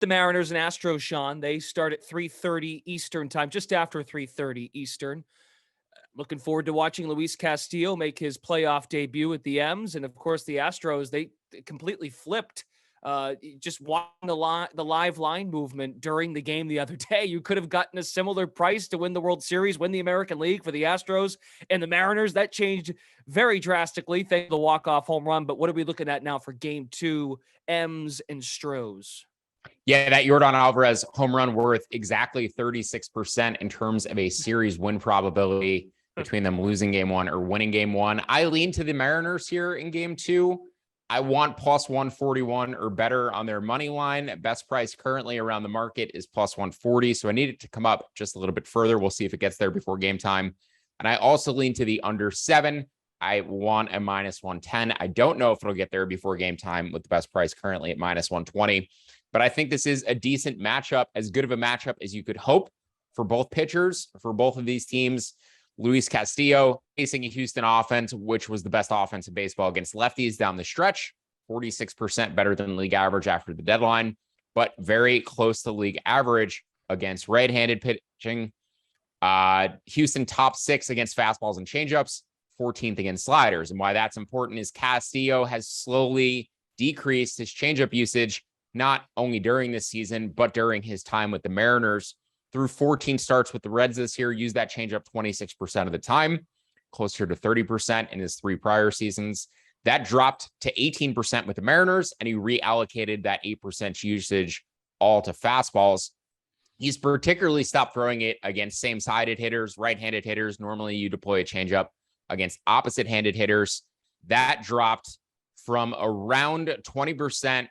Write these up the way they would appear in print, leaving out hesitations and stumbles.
The Mariners and Astros, Sean, they start at 3:30 Eastern time, just after 3:30 Eastern. Looking forward to watching Luis Castillo make his playoff debut at the M's. And of course, the Astros, they completely flipped. Just watching the live line movement during the game the other day, you could have gotten a similar price to win the World Series, win the American League for the Astros and the Mariners. That changed very drastically thanks to the walk-off home run. But what are we looking at now for game two, M's and Stros? Yeah, that Yordan Alvarez home run worth exactly 36% in terms of a series win probability between them losing game one or winning game one. I lean to the Mariners here in game two. I want plus 141 or better on their money line. Best price currently around the market is plus 140. So I need it to come up just a little bit further. We'll see if it gets there before game time. And I also lean to the under 7. I want a minus 110. I don't know if it'll get there before game time with the best price currently at minus 120. But I think this is a decent matchup, as good of a matchup as you could hope for both pitchers, for both of these teams. Luis Castillo facing a Houston offense, which was the best offense in baseball against lefties down the stretch, 46% better than league average after the deadline, but very close to league average against right-handed pitching. Houston top 6 against fastballs and changeups, 14th against sliders. And why that's important is Castillo has slowly decreased his changeup usage, not only during this season, but during his time with the Mariners. Through 14 starts with the Reds this year, used that changeup 26% of the time, closer to 30% in his 3 prior seasons. That dropped to 18% with the Mariners, and he reallocated that 8% usage all to fastballs. He's particularly stopped throwing it against same-sided hitters, right-handed hitters. Normally you deploy a changeup against opposite-handed hitters. That dropped from around 20%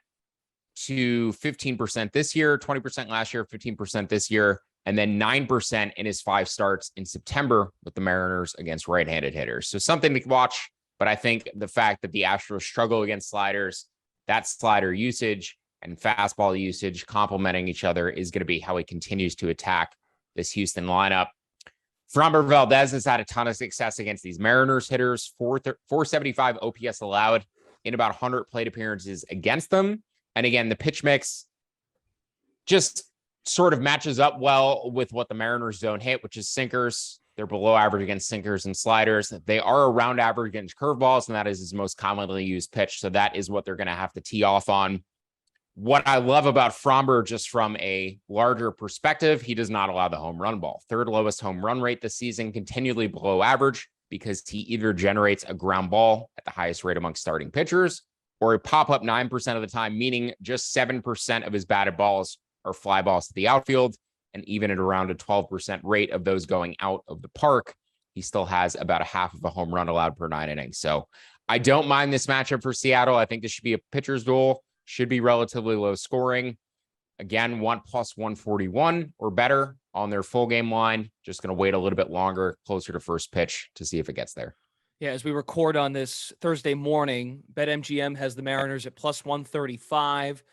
to 15% this year, 20% last year, 15% this year, and then 9% in his 5 starts in September with the Mariners against right-handed hitters. So something to watch, but I think the fact that the Astros struggle against sliders, that slider usage and fastball usage complementing each other is going to be how he continues to attack this Houston lineup. Framber Valdez has had a ton of success against these Mariners hitters, 475 OPS allowed in about 100 plate appearances against them. And again, the pitch mix just sort of matches up well with what the Mariners don't hit, which is sinkers. They're below average against sinkers and sliders. They are around average against curveballs, and that is his most commonly used pitch. So that is what they're going to have to tee off on. What I love about Framber, just from a larger perspective, he does not allow the home run ball. 3rd lowest home run rate this season, continually below average, because he either generates a ground ball at the highest rate amongst starting pitchers, or a pop-up 9% of the time, meaning just 7% of his batted balls are fly balls to the outfield. And even at around a 12% rate of those going out of the park, he still has about a half of a home run allowed per 9 innings. So I don't mind this matchup for Seattle. I think this should be a pitcher's duel, should be relatively low scoring. Again, want plus 141 or better on their full game line. Just going to wait a little bit longer, closer to first pitch, to see if it gets there. Yeah, as we record on this Thursday morning, BetMGM has the Mariners at plus 135.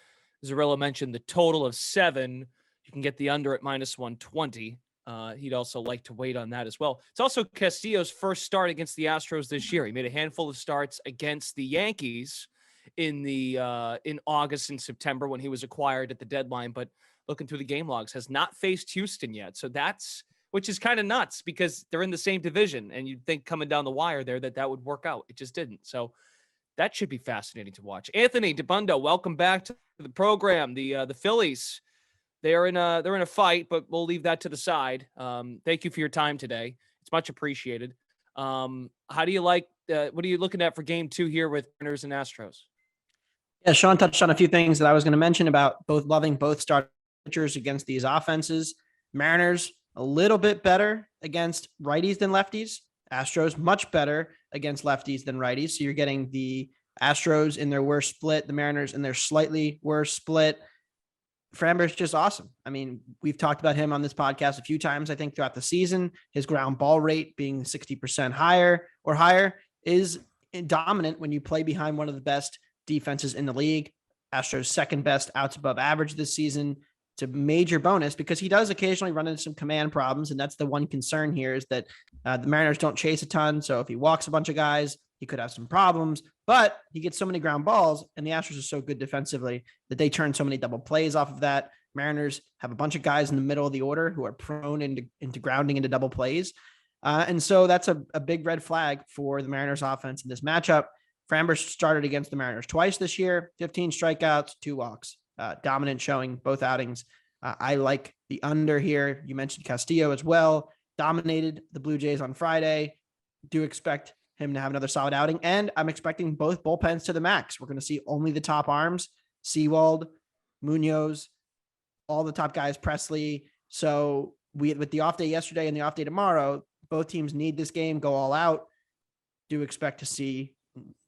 Zarilla mentioned the total of 7. You can get the under at minus 120. He'd also like to wait on that as well. It's also Castillo's first start against the Astros this year. He made a handful of starts against the Yankees in August and September when he was acquired at the deadline, but looking through the game logs, has not faced Houston yet. So which is kind of nuts because they're in the same division, and you'd think coming down the wire there that would work out. It just didn't. So that should be fascinating to watch. Anthony DeBundo, welcome back to the program. The Phillies, they're in a fight, but we'll leave that to the side. Thank you for your time today. It's much appreciated. How do you like? What are you looking at for game 2 here with Mariners and Astros? Yeah, Sean touched on a few things that I was going to mention about loving both starting pitchers against these offenses. Mariners a little bit better against righties than lefties. Astros much better against lefties than righties. So you're getting the Astros in their worst split, the Mariners in their slightly worse split. Framber's just awesome. I mean, we've talked about him on this podcast a few times, I think, throughout the season. His ground ball rate being 60% higher or higher is dominant when you play behind one of the best defenses in the league. Astros second best outs above average this season. It's a major bonus because he does occasionally run into some command problems. And that's the one concern here is that the Mariners don't chase a ton. So if he walks a bunch of guys, He could have some problems, but he gets so many ground balls, and the Astros are so good defensively that they turn so many double plays off of that. Mariners have a bunch of guys in the middle of the order who are prone into grounding into double plays. And so that's a big red flag for the Mariners offense in this matchup. Framber started against the Mariners twice this year, 15 strikeouts, 2 walks, dominant showing both outings. I like the under here. You mentioned Castillo as well. Dominated the Blue Jays on Friday. Do expect him to have another solid outing. And I'm expecting both bullpens to the max. We're going to see only the top arms, Sewald, Munoz, all the top guys, Presley. So with the off day yesterday and the off day tomorrow, both teams need this game, go all out. Do expect to see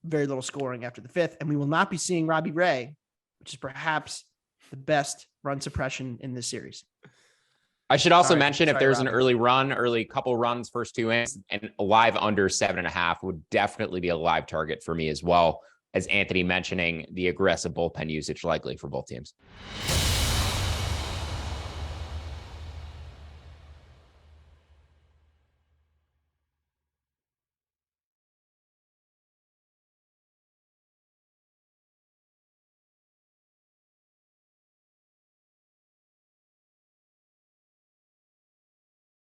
very little scoring after the 5th. And we will not be seeing Robbie Ray, which is perhaps the best run suppression in this series. I should also mention if there's an early couple runs, first 2 innings, and a live under 7.5 would definitely be a live target for me as well. As Anthony mentioning, the aggressive bullpen usage likely for both teams.